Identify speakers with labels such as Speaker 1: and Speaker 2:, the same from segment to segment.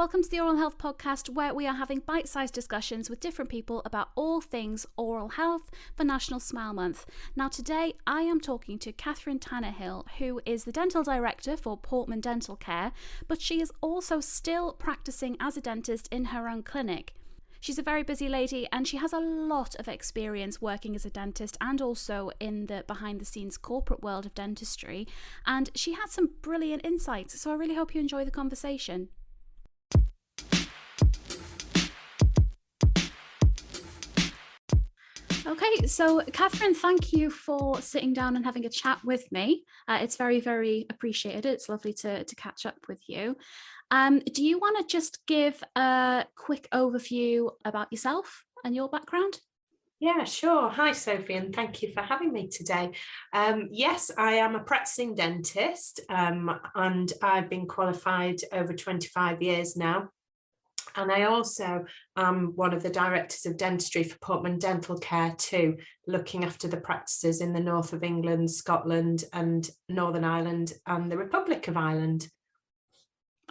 Speaker 1: Welcome to the Oral Health Podcast, where we are having bite-sized discussions with different people about all things oral health for National Smile Month. Now today I am talking to Catherine Tannahill, who is the Dental Director for Portman Dental Care, but she is also still practicing as a dentist in her own clinic. She's a very busy lady and she has a lot of experience working as a dentist and also in the behind-the-scenes corporate world of dentistry, and she had some brilliant insights, so I really hope you enjoy the conversation. Okay, so Catherine, thank you for sitting down and having a chat with me. It's very, very appreciated. It's lovely to catch up with you. Do you want to just give a quick overview about yourself and your background?
Speaker 2: Yeah, sure. Hi, Sophie, and thank you for having me today. Yes, I am a practicing dentist, and I've been qualified over 25 years now. And I also am one of the directors of dentistry for Portman Dental Care too, looking after the practices in the north of England, Scotland and Northern Ireland and the Republic of Ireland.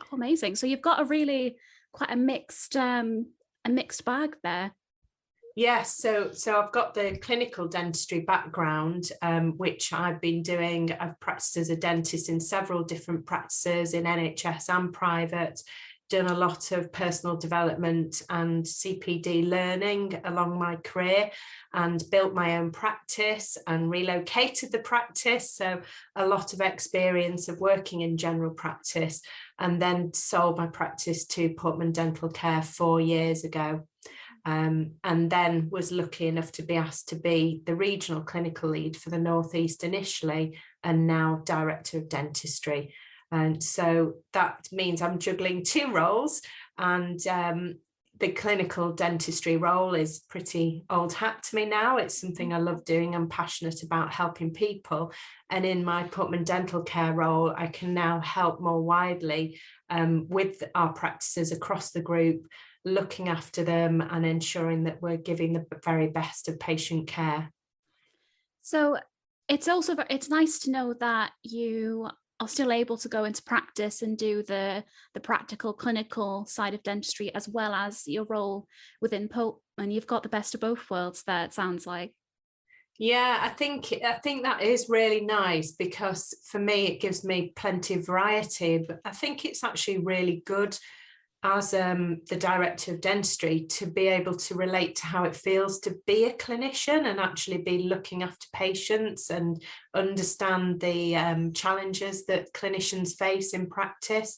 Speaker 1: Oh, amazing. So you've got quite a mixed bag there.
Speaker 2: Yes, so I've got the clinical dentistry background, which I've been doing. I've practiced as a dentist in several different practices in NHS and private, done a lot of personal development and CPD learning along my career, and built my own practice and relocated the practice. So a lot of experience of working in general practice, and then sold my practice to Portman Dental Care 4 years ago. And then was lucky enough to be asked to be the regional clinical lead for the North East initially, and now director of dentistry. And so that means I'm juggling 2 roles, and the clinical dentistry role is pretty old hat to me now. It's something I love doing. I'm passionate about helping people. And in my Portman Dental Care role, I can now help more widely with our practices across the group, looking after them and ensuring that we're giving the very best of patient care.
Speaker 1: So it's nice to know that you are still able to go into practice and do the practical clinical side of dentistry, as well as your role within Portman. You've got the best of both worlds there, it sounds like.
Speaker 2: Yeah, I think that is really nice, because for me it gives me plenty of variety, but I think it's actually really good as the director of dentistry to be able to relate to how it feels to be a clinician and actually be looking after patients and understand the challenges that clinicians face in practice,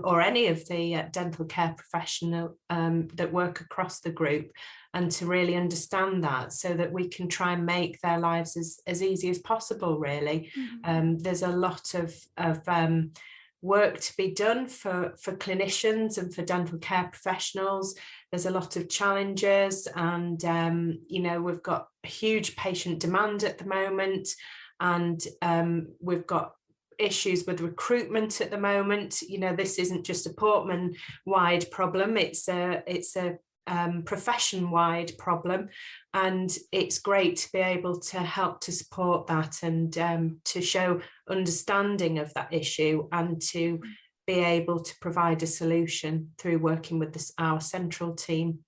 Speaker 2: or any of the dental care professional that work across the group, and to really understand that so that we can try and make their lives as easy as possible, really. There's a lot of work to be done for clinicians and for dental care professionals. There's a lot of challenges, and we've got a huge patient demand at the moment, and we've got issues with recruitment at the moment. This isn't just a Portman wide problem, it's a profession-wide problem, and it's great to be able to help to support that and to show understanding of that issue, and to be able to provide a solution through working with our central team.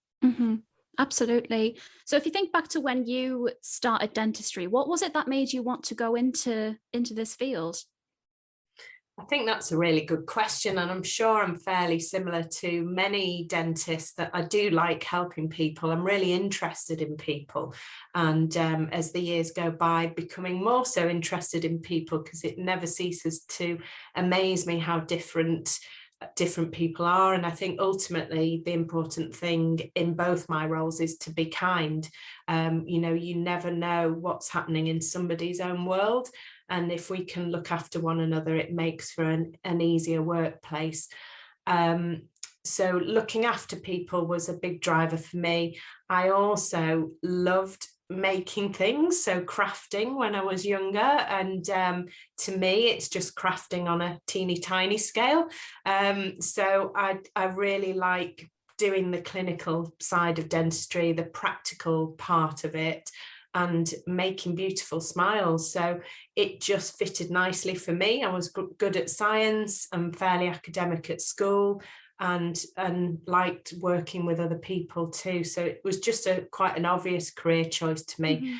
Speaker 1: Absolutely. So if you think back to when you started dentistry, what was it that made you want to go into this field?
Speaker 2: I think that's a really good question, and I'm sure I'm fairly similar to many dentists, that I do like helping people. I'm really interested in people, and as the years go by, becoming more so interested in people, because it never ceases to amaze me how different people are. And I think ultimately the important thing in both my roles is to be kind. You never know what's happening in somebody's own world, and if we can look after one another, it makes for an easier workplace. So looking after people was a big driver for me. I also loved making things, so crafting when I was younger, and to me it's just crafting on a teeny tiny scale. So I really like doing the clinical side of dentistry, the practical part of it, and making beautiful smiles. So it just fitted nicely for me. I was good at science and fairly academic at school. and liked working with other people too. So it was just quite an obvious career choice to me.
Speaker 1: Mm-hmm.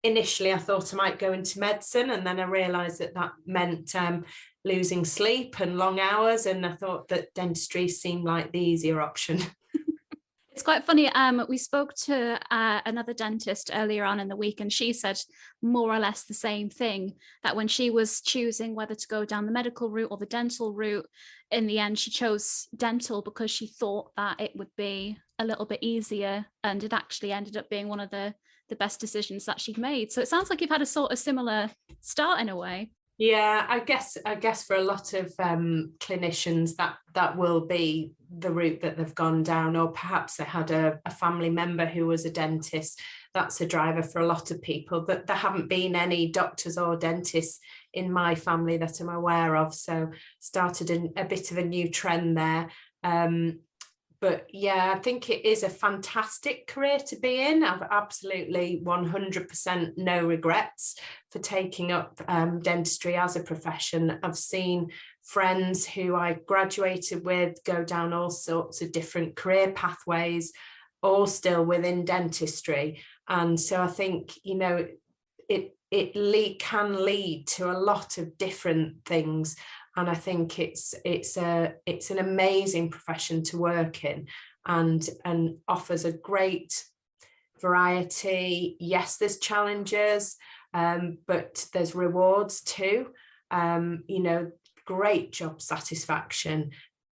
Speaker 2: Initially, I thought I might go into medicine, and then I realised that meant losing sleep and long hours, and I thought that dentistry seemed like the easier option.
Speaker 1: It's quite funny. We spoke to another dentist earlier on in the week, and she said more or less the same thing, that when she was choosing whether to go down the medical route or the dental route, in the end, she chose dental because she thought that it would be a little bit easier, and it actually ended up being one of the best decisions that she'd made. So it sounds like you've had a sort of similar start in a way.
Speaker 2: Yeah, I guess for a lot of clinicians that will be the route that they've gone down, or perhaps they had a family member who was a dentist. That's a driver for a lot of people, but there haven't been any doctors or dentists in my family that I'm aware of. So started a bit of a new trend there. But yeah, I think it is a fantastic career to be in. I've absolutely 100% no regrets for taking up dentistry as a profession. I've seen friends who I graduated with go down all sorts of different career pathways, all still within dentistry. And so I think, it can lead to a lot of different things. And I think it's an amazing profession to work in, and offers a great variety. Yes, there's challenges, but there's rewards too. Great job satisfaction.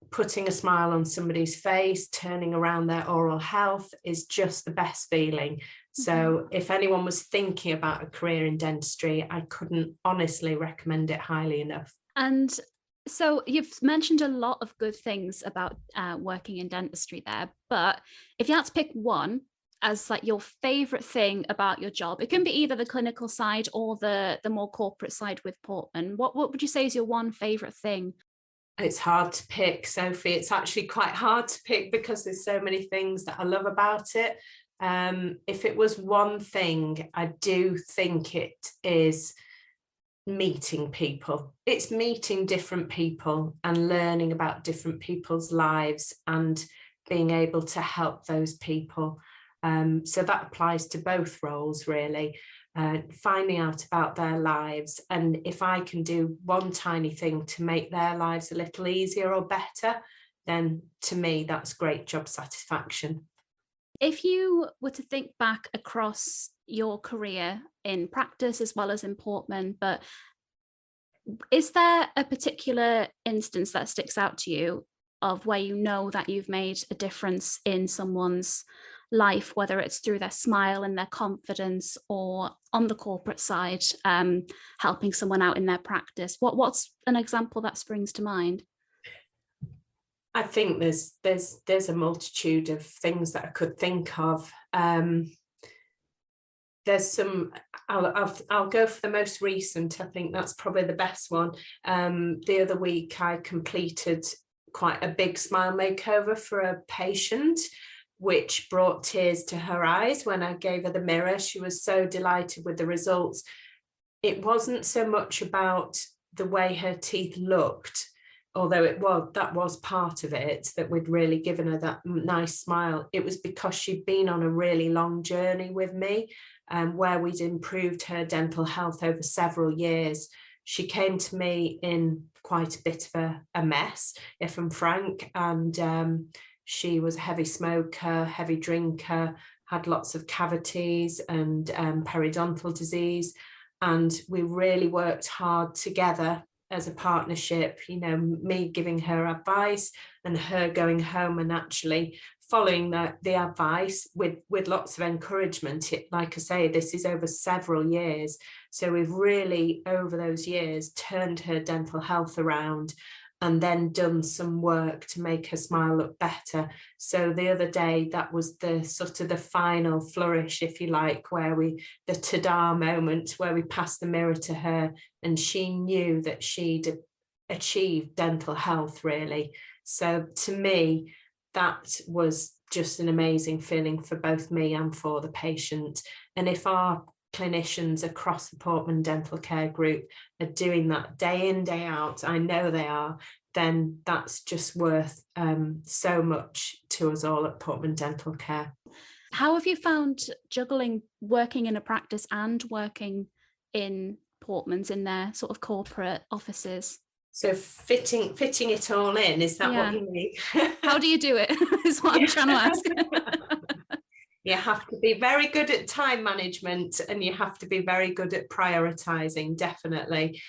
Speaker 2: Putting a smile on somebody's face, turning around their oral health is just the best feeling. So if anyone was thinking about a career in dentistry, I couldn't honestly recommend it highly enough.
Speaker 1: And so you've mentioned a lot of good things about working in dentistry there, but if you had to pick one as like your favorite thing about your job, it can be either the clinical side or the more corporate side with Portman. What would you say is your one favorite thing?
Speaker 2: It's hard to pick, Sophie. It's actually quite hard to pick because there's so many things that I love about it. If it was one thing, I do think it is meeting people. It's meeting different people and learning about different people's lives and being able to help those people. So that applies to both roles, really. Finding out about their lives, and if I can do one tiny thing to make their lives a little easier or better, then to me that's great job satisfaction.
Speaker 1: If you were to think back across your career in practice as well as in Portman, but is there a particular instance that sticks out to you of where you know that you've made a difference in someone's life, whether it's through their smile and their confidence, or on the corporate side, helping someone out in their practice? What's an example that springs to mind?
Speaker 2: I think there's a multitude of things that I could think of. There's some. I'll go for the most recent. I think that's probably the best one. The other week, I completed quite a big smile makeover for a patient, which brought tears to her eyes when I gave her the mirror. She was so delighted with the results. It wasn't so much about the way her teeth looked, although that was part of it, that we'd really given her that nice smile. It was because she'd been on a really long journey with me, where we'd improved her dental health over several years. She came to me in quite a bit of a mess, if I'm frank, and she was a heavy smoker, heavy drinker, had lots of cavities and periodontal disease. And we really worked hard together as a partnership, me giving her advice and her going home and actually following the advice with lots of encouragement. Like I say, this is over several years. So we've really, over those years, turned her dental health around and then done some work to make her smile look better. So the other day, that was the sort of the final flourish, if you like, where the ta-da moment, where we passed the mirror to her and she knew that she'd achieved dental health, really. So to me, that was just an amazing feeling for both me and for the patient. And if our clinicians across the Portman Dental Care Group are doing that day in, day out, I know they are, then that's just worth so much to us all at Portman Dental Care.
Speaker 1: How have you found juggling working in a practice and working in Portman's in their sort of corporate offices?
Speaker 2: So fitting it all in, is that what you mean?
Speaker 1: How do you do it? Is what I'm trying to ask.
Speaker 2: You have to be very good at time management, and you have to be very good at prioritizing, definitely.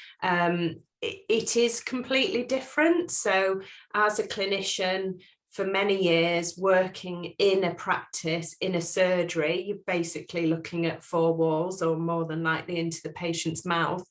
Speaker 2: It is completely different. So as a clinician, for many years working in a practice, in a surgery, you're basically looking at four walls, or more than likely into the patient's mouth,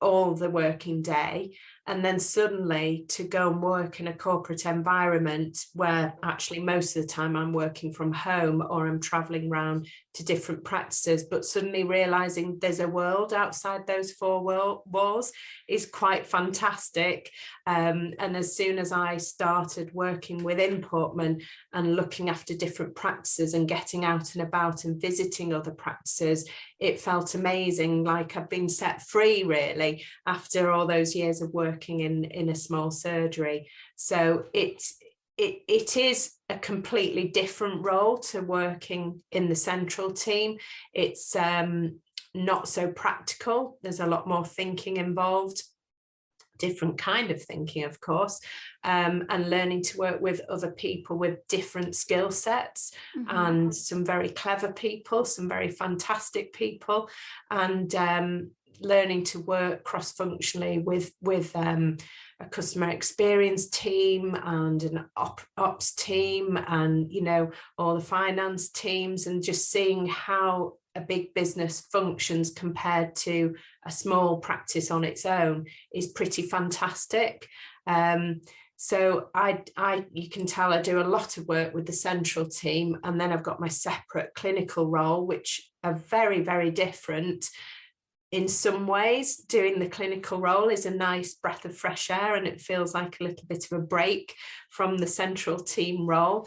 Speaker 2: all the working day. And then suddenly to go and work in a corporate environment where actually most of the time I'm working from home or I'm traveling around to different practices, but suddenly realizing there's a world outside those four walls is quite fantastic. And as soon as I started working within Portman and looking after different practices and getting out and about and visiting other practices, it felt amazing, like I've been set free really after all those years of working in a small surgery. So it is a completely different role to working in the central team. It's not so practical. There's a lot more thinking involved, different kind of thinking, of course, and learning to work with other people with different skill sets, and some very clever people, some very fantastic people, and learning to work cross-functionally with a customer experience team and an ops team, and all the finance teams, and just seeing how a big business functions compared to a small practice on its own is pretty fantastic. So you can tell I do a lot of work with the central team, and then I've got my separate clinical role, which are very, very different. In some ways, doing the clinical role is a nice breath of fresh air, and it feels like a little bit of a break from the central team role,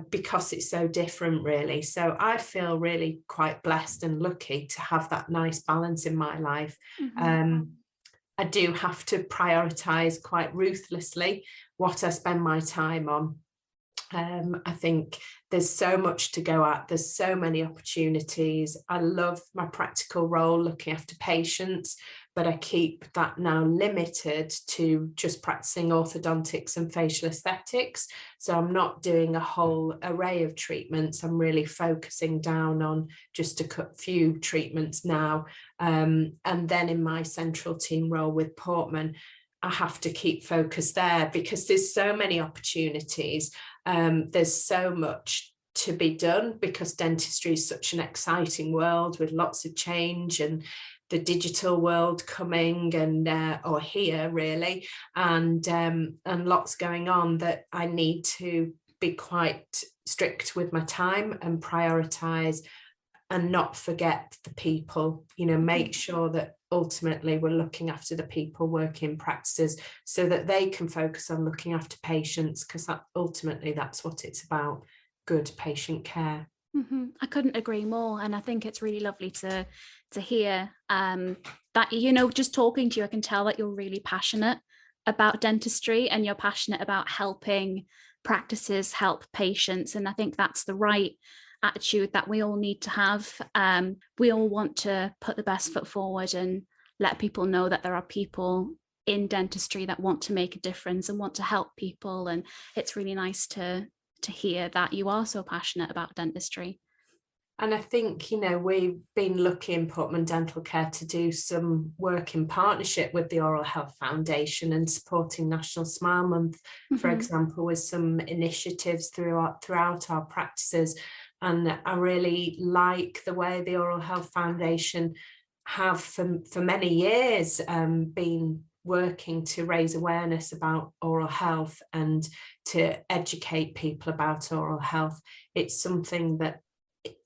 Speaker 2: because it's so different, really. So I feel really quite blessed and lucky to have that nice balance in my life. I do have to prioritize quite ruthlessly what I spend my time on. I think there's so much to go at. There's so many opportunities. I love my practical role looking after patients, but I keep that now limited to just practicing orthodontics and facial aesthetics. So I'm not doing a whole array of treatments. I'm really focusing down on just a few treatments now. And then in my central team role with Portman, I have to keep focused there because there's so many opportunities. There's so much to be done because dentistry is such an exciting world with lots of change, and the digital world coming and or here really, and lots going on, that I need to be quite strict with my time and prioritize and not forget the people, make sure that ultimately we're looking after the people working in practices so that they can focus on looking after patients, because ultimately that's what it's about, good patient care.
Speaker 1: I couldn't agree more, and I think it's really lovely to hear that, just talking to you, I can tell that you're really passionate about dentistry and you're passionate about helping practices help patients, and I think that's the right attitude that we all need to have. We all want to put the best foot forward and let people know that there are people in dentistry that want to make a difference and want to help people, and it's really nice to hear that you are so passionate about dentistry.
Speaker 2: And I think, we've been lucky in Portman Dental Care to do some work in partnership with the Oral Health Foundation and supporting National Smile Month, for example, with some initiatives throughout our practices. And I really like the way the Oral Health Foundation have for many years been working to raise awareness about oral health and to educate people about oral health. It's something that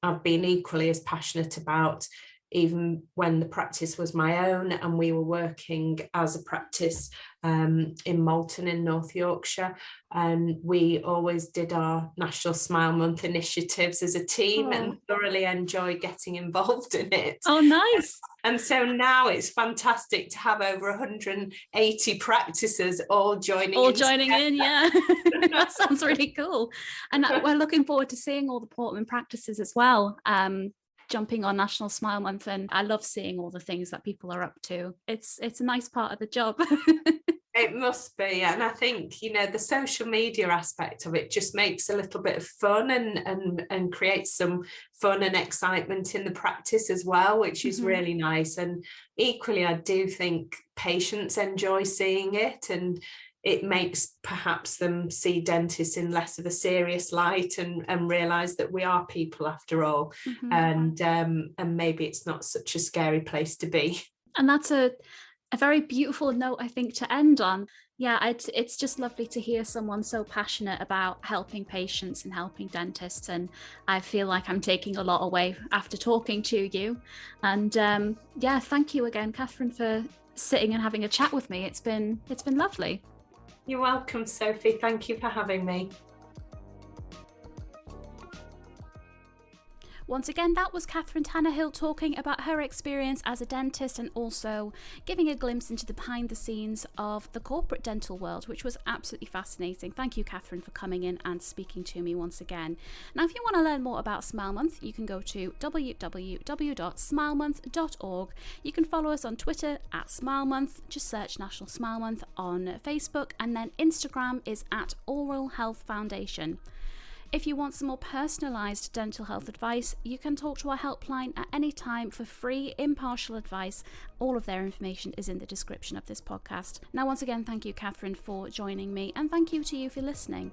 Speaker 2: I've been equally as passionate about even when the practice was my own and we were working as a practice in Malton in North Yorkshire. And we always did our National Smile Month initiatives as a team and thoroughly enjoyed getting involved in it.
Speaker 1: Oh, nice.
Speaker 2: And so now it's fantastic to have over 180 practices all joining in.
Speaker 1: Yeah. That sounds really cool. And we're looking forward to seeing all the Portman practices as well, jumping on National Smile Month. And I love seeing all the things that people are up to. It's a nice part of the job.
Speaker 2: It must be. And I think, the social media aspect of it just makes a little bit of fun and creates some fun and excitement in the practice as well, which is really nice. And equally, I do think patients enjoy seeing it, and it makes perhaps them see dentists in less of a serious light and realise that we are people after all. And maybe it's not such a scary place to be.
Speaker 1: And that's a very beautiful note, I think, to end on. Yeah, it's just lovely to hear someone so passionate about helping patients and helping dentists. And I feel like I'm taking a lot away after talking to you. And thank you again, Catherine, for sitting and having a chat with me. It's been lovely.
Speaker 2: You're welcome, Sophie. Thank you for having me.
Speaker 1: Once again, that was Catherine Tannahill talking about her experience as a dentist and also giving a glimpse into the behind the scenes of the corporate dental world, which was absolutely fascinating. Thank you, Catherine, for coming in and speaking to me once again. Now, if you want to learn more about Smile Month, you can go to www.smilemonth.org. You can follow us on Twitter at Smile Month. Just search National Smile Month on Facebook, and then Instagram is at Oral Health Foundation. If you want some more personalised dental health advice, you can talk to our helpline at any time for free, impartial advice. All of their information is in the description of this podcast. Now, once again, thank you, Catherine, for joining me, and thank you to you for listening.